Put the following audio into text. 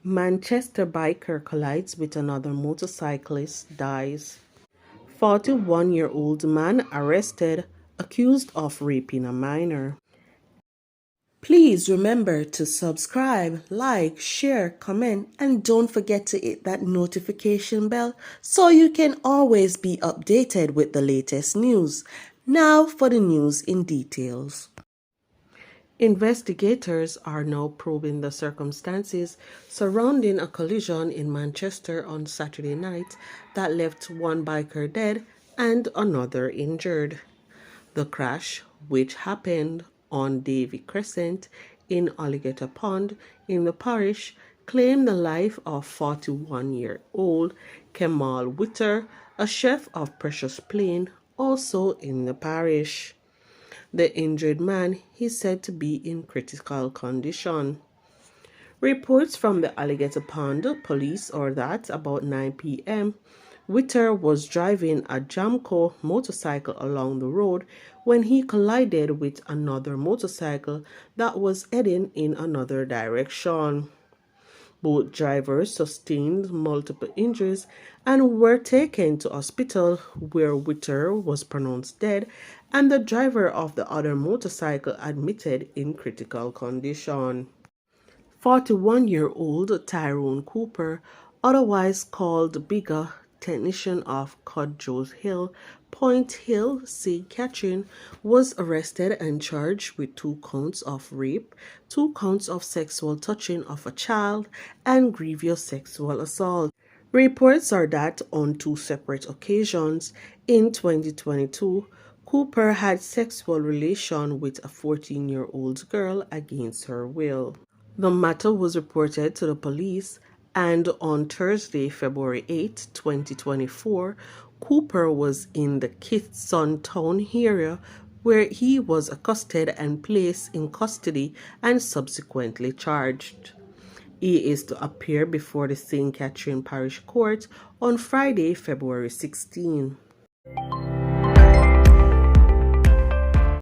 Manchester biker collides with another motorcyclist, dies. 41-year-old man arrested, accused of raping a minor. Please remember to subscribe, like, share, comment, and don't forget to hit that notification bell so you can always be updated with the latest news. Now for the news in details. Investigators are now probing the circumstances surrounding a collision in Manchester on Saturday night that left one biker dead and another injured. The crash, which happened on Davy Crescent in Alligator Pond in the parish, claimed the life of 41-year-old Kemal Witter, a chef of Precious Plain, also in the parish. The injured man is said to be in critical condition. Reports from the Alligator Pond police are that about 9 p.m., Witter was driving a Jamco motorcycle along the road when he collided with another motorcycle that was heading in another direction. Both drivers sustained multiple injuries and were taken to hospital where Witter was pronounced dead and the driver of the other motorcycle admitted in critical condition. 41-year-old Tyrone Cooper, otherwise called Bigger, technician of Cudjoe Hill, Point Hill, St. Catherine, was arrested and charged with 2 counts of rape, 2 counts of sexual touching of a child, and grievous sexual assault. Reports are that on 2 separate occasions in 2022, Cooper had sexual relation with a 14-year-old girl against her will. The matter was reported to the police, and on Thursday, February 8, 2024, Cooper was in the Kitson Town area where he was accosted and placed in custody and subsequently charged. He is to appear before the St. Catherine Parish Court on Friday, February 16.